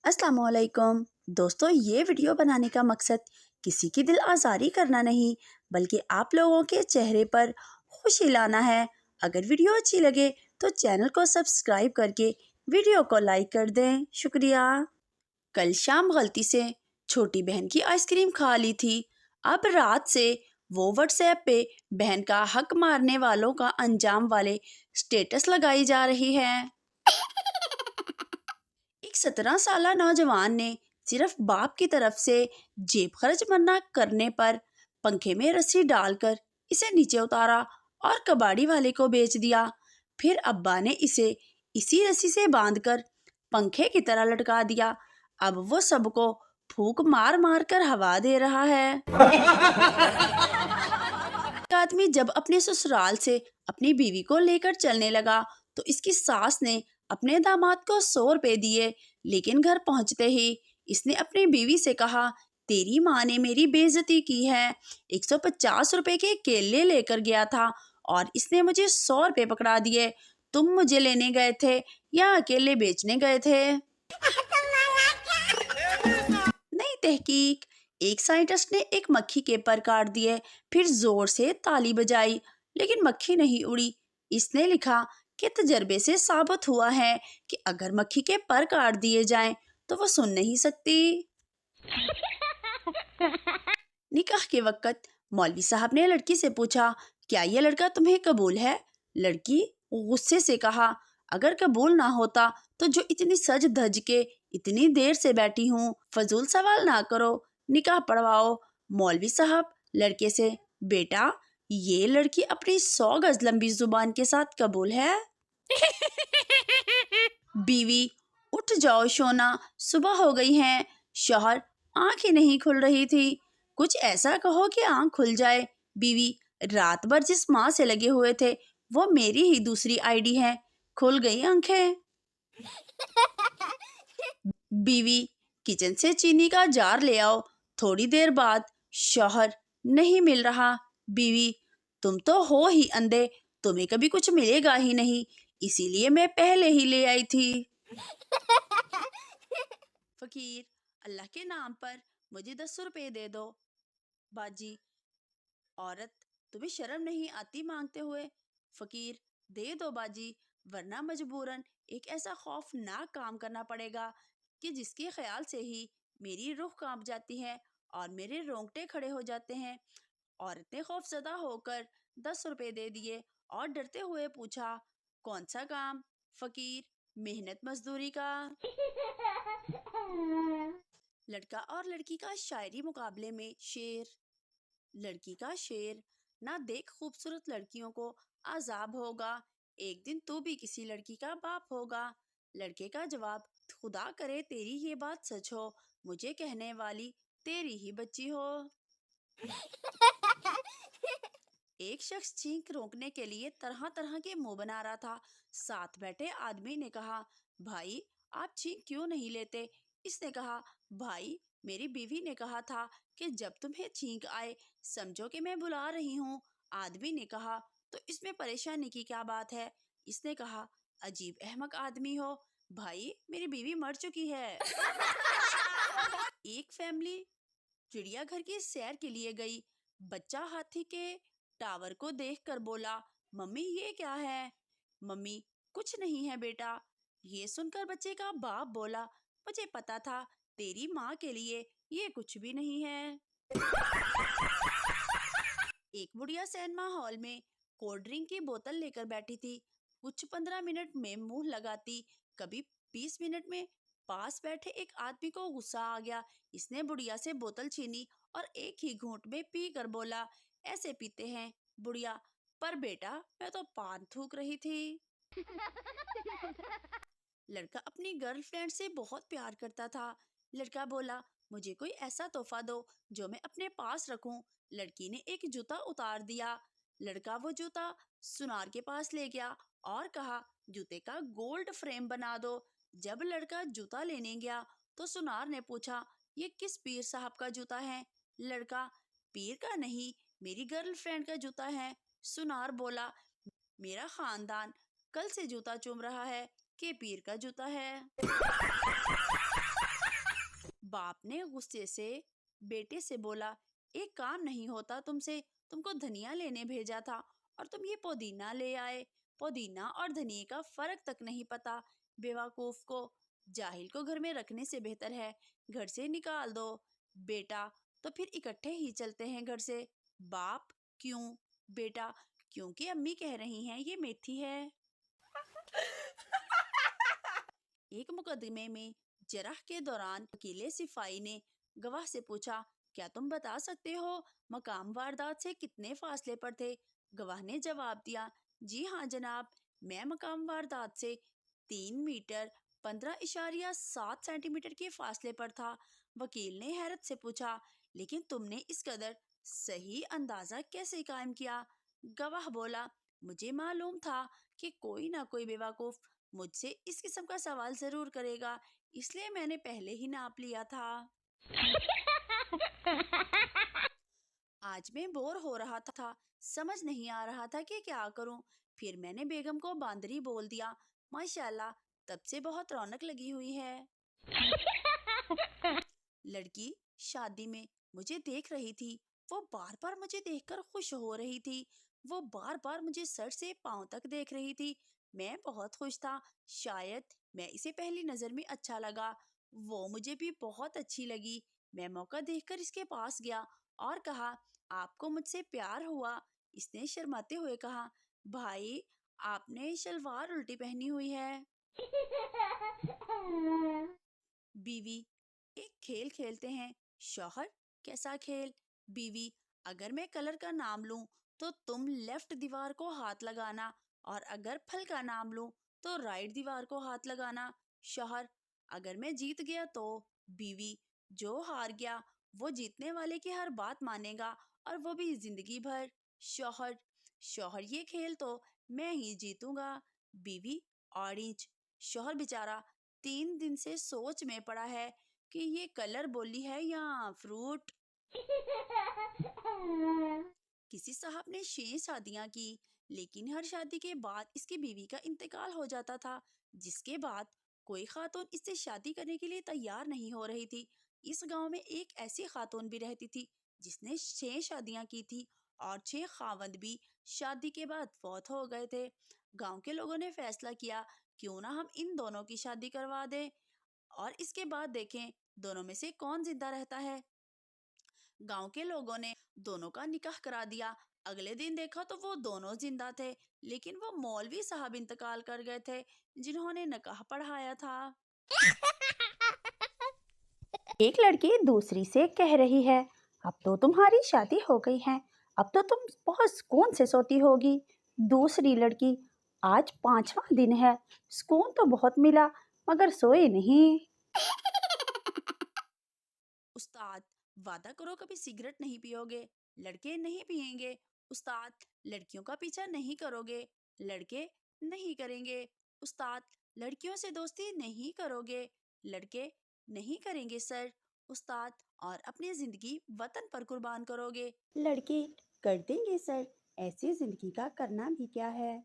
अस्सलाम वालेकुम दोस्तों, ये वीडियो बनाने का मकसद किसी की दिल आज़ारी करना नहीं बल्कि आप लोगों के चेहरे पर खुशी लाना है। अगर वीडियो अच्छी लगे तो चैनल को सब्सक्राइब करके वीडियो को लाइक कर दें, शुक्रिया। कल शाम गलती से छोटी बहन की आइसक्रीम खा ली थी। अब रात से वो व्हाट्सएप पे बहन का हक मारने वालों का अंजाम वाले स्टेटस लगाई जा रही है। एक 17 साला नौजवान ने सिर्फ बाप की तरफ से जेब खर्च मना करने पर पंखे में रस्सी डालकर इसे नीचे उतारा और कबाड़ी वाले को बेच दिया। फिर अब्बा ने इसे इसी रस्सी से बांधकर पंखे की तरह लटका दिया। अब वो सबको फूंक मार मार कर हवा दे रहा है। एक आदमी जब अपने ससुराल से अपनी बीवी को लेकर चलने लगा तो इसकी सास ने अपने दामाद को 100 रुपए दिए, लेकिन घर पहुंचते ही इसने अपनी बीवी से कहा, तेरी माँ ने मेरी बेइज्जती की है। 150 रुपए के केले लेकर गया था और इसने मुझे 100 रुपए पकड़ा दिए। तुम मुझे लेने गए थे या अकेले बेचने गए थे? नई तहकीक, एक साइंटिस्ट ने एक मक्खी के पर काट दिए, फिर जोर से ताली बजाई, लेकिन मक्खी नहीं उड़ी। इसने लिखा कि तजर्बे से साबित हुआ है कि अगर मक्खी के पर काट दिए जाएं तो वो सुन नहीं सकती। निकाह के वक्त मौलवी साहब ने लड़की से पूछा, क्या ये लड़का तुम्हें कबूल है? लड़की गुस्से से कहा, अगर कबूल ना होता तो जो इतनी सज धज के इतनी देर से बैठी हूँ, फजूल सवाल ना करो, निकाह पढ़वाओ। मौलवी साहब लड़के से, बेटा ये लड़की अपनी 100 गज लंबी जुबान के साथ कबूल है? बीवी, उठ जाओ शोना, सुबह हो गई है। शौहर, आंख ही नहीं खुल रही थी, कुछ ऐसा कहो कि आंख खुल जाए। बीवी, रात भर जिस माँ से लगे हुए थे वो मेरी ही दूसरी आईडी है, खुल गई आंखें। बीवी, किचन से चीनी का जार ले आओ। थोड़ी देर बाद शौहर, नहीं मिल रहा। बीवी, तुम तो हो ही अंधे, तुम्हें कभी कुछ मिलेगा ही नहीं, इसीलिए मैं पहले ही ले आई थी। फकीर, अल्लाह के नाम पर मुझे 10 रुपए दे दो। बाजी, औरत, तुम्हें शर्म नहीं आती मांगते हुए? फकीर, दे दो बाजी, वरना मजबूरन एक ऐसा खौफनाक काम करना पड़ेगा कि जिसके ख्याल से ही मेरी रूह कांप जाती है और मेरे रोंगटे खड़े हो जाते हैं। औरत ने खौफजदा होकर 10 रुपए दे दिए और डरते हुए पूछा, कौन सा काम? फकीर, मेहनत मजदूरी का। लड़का और लड़की का शायरी मुकाबले में शेर। लड़की का शेर, ना देख खूबसूरत लड़कियों को आजाब होगा, एक दिन तू भी किसी लड़की का बाप होगा। लड़के का जवाब, खुदा करे तेरी ये बात सच हो, मुझे कहने वाली तेरी ही बच्ची हो। एक शख्स छींक रोकने के लिए तरह तरह के मुंह बना रहा था। साथ बैठे आदमी ने कहा, भाई आप छींक क्यों नहीं लेते? इसने कहा, भाई मेरी बीवी ने कहा था कि जब तुम्हें छींक आए समझो कि मैं बुला रही हूँ। आदमी ने कहा, तो इसमें परेशानी की क्या बात है? इसने कहा, अजीब अहमक आदमी हो, भाई मेरी बीवी मर चुकी है। एक फैमिली चिड़ियाघर की सैर के लिए गई। बच्चा हाथी के टावर को देखकर बोला, मम्मी ये क्या है? मम्मी, कुछ नहीं है बेटा। ये सुनकर बच्चे का बाप बोला, मुझे पता था तेरी माँ के लिए ये कुछ भी नहीं है। एक बुढ़िया सिनेमा हॉल में कोल्ड ड्रिंक की बोतल लेकर बैठी थी। कुछ 15 मिनट में मुंह लगाती, कभी 20 मिनट में। पास बैठे एक आदमी को गुस्सा आ गया। इसने बुढ़िया से बोतल छीनी और एक ही घूंट में पी कर बोला, ऐसे पीते हैं बुढ़िया, पर बेटा मैं तो पान थूक रही थी। लड़का अपनी गर्लफ्रेंड से बहुत प्यार करता था। लड़का बोला, मुझे कोई ऐसा तोहफा दो जो मैं अपने पास रखूं। लड़की ने एक जूता उतार दिया। लड़का वो जूता सुनार के पास ले गया और कहा, जूते का गोल्ड फ्रेम बना दो। जब लड़का जूता लेने गया तो सुनार ने पूछा, ये किस पीर साहब का जूता है? लड़का, पीर का नहीं, मेरी गर्लफ्रेंड का जूता है। सुनार बोला, मेरा खानदान कल से जूता चूम रहा है कि पीर का जूता है। باپ نے غصے سے بیٹے سے بولا، ایک کام نہیں ہوتا تم سے، تم کو دھنیا لینے بھیجا تھا اور تم یہ پودینہ لے آئے، پودینہ اور دھنیے کا فرق تک نہیں پتا، بیوقوف کو، جاہل کو گھر میں رکھنے سے بہتر ہے گھر سے نکال دو۔ بیٹا، تو پھر اکٹھے ہی چلتے ہیں گھر سے۔ باپ، کیوں؟ بیٹا، کیونکہ امی کہہ رہی ہیں یہ میتھی ہے۔ ایک مقدمے میں جرح کے دوران وکیل صفائی نے گواہ سے پوچھا، کیا تم بتا سکتے ہو مقام واردات سے کتنے فاصلے پر تھے؟ گواہ نے جواب دیا، جی ہاں جناب، میں مقام واردات سے 3 میٹر 15.7 سینٹی میٹر کے فاصلے پر تھا۔ وکیل نے حیرت سے پوچھا، لیکن تم نے اس قدر صحیح اندازہ کیسے قائم کیا؟ گواہ بولا، مجھے معلوم تھا کہ کوئی نہ کوئی بیوقوف مجھ سے اس قسم کا سوال ضرور کرے گا، اس لیے میں نے پہلے ہی ناپ لیا تھا۔ آج میں بور ہو رہا تھا، سمجھ نہیں آ رہا تھا کہ کیا کروں، پھر میں نے بیگم کو باندری بول دیا، ماشاءاللہ تب سے بہت رونق لگی ہوئی ہے۔ لڑکی شادی میں مجھے دیکھ رہی تھی، وہ بار بار مجھے دیکھ کر خوش ہو رہی تھی، وہ بار بار مجھے سر سے پاؤں تک دیکھ رہی تھی، میں بہت خوش تھا، شاید میں اسے پہلی نظر میں اچھا لگا، وہ مجھے بھی بہت اچھی لگی، میں موقع دیکھ کر اس کے پاس گیا اور کہا، آپ کو مجھ سے پیار ہوا؟ اس نے شرماتے ہوئے کہا، بھائی آپ نے شلوار الٹی پہنی ہوئی ہے۔ بیوی، ایک کھیل کھیلتے ہیں۔ شوہر، کیسا کھیل؟ بیوی، اگر میں کلر کا نام لوں تو تم لیفٹ دیوار کو ہاتھ لگانا، اور اگر پھل کا نام لوں تو رائٹ دیوار کو ہاتھ لگانا۔ شوہر، اگر میں جیت گیا تو؟ بیوی، جو ہار گیا وہ جیتنے والے کی ہر بات مانے گا، اور وہ بھی زندگی بھر۔ شوہر، شوہر یہ کھیل تو میں ہی جیتوں گا۔ بیوی، آرنج۔ شوہر بیچارہ 3 دن سے سوچ میں پڑا ہے کہ یہ کلر بولی ہے یا فروٹ۔ کسی صاحب نے 6 شادیاں کی، لیکن ہر شادی کے بعد اس کی بیوی کا انتقال ہو جاتا تھا، جس کے بعد کوئی خاتون اس سے شادی کرنے کے لیے تیار نہیں ہو رہی تھی۔ اس گاؤں میں ایک ایسی خاتون بھی رہتی تھی جس نے 6 شادیاں کی تھی، اور 6 خاوند بھی شادی کے بعد فوت ہو گئے تھے۔ گاؤں کے لوگوں نے فیصلہ کیا، کیوں نہ ہم ان دونوں کی شادی کروا دیں اور اس کے بعد دیکھیں دونوں میں سے کون زندہ رہتا ہے۔ گاؤں کے لوگوں نے دونوں کا نکاح کرا دیا۔ اگلے دن دیکھا تو وہ دونوں زندہ تھے، لیکن وہ مولوی صاحب انتقال کر گئے تھے جنہوں نے نکاح پڑھایا تھا۔ ایک لڑکی دوسری سے کہہ رہی ہے، اب تو تمہاری شادی ہو گئی ہے، اب تو تم بہت سکون سے سوتی ہوگی۔ دوسری لڑکی، آج 5واں دن ہے، سکون تو بہت ملا مگر سوئے نہیں۔ استاد، وعدہ کرو کبھی سگریٹ نہیں پیو گے۔ لڑکے، نہیں پیئیں گے۔ استاد، لڑکیوں کا پیچھا نہیں کرو گے۔ لڑکے، نہیں کریں گے۔ استاد، لڑکیوں سے دوستی نہیں کرو گے۔ لڑکے، نہیں کریں گے سر۔ استاد، اور اپنی زندگی وطن پر قربان کرو گے۔ لڑکی، کر دیں گے سر، ایسی زندگی کا کرنا بھی کیا ہے۔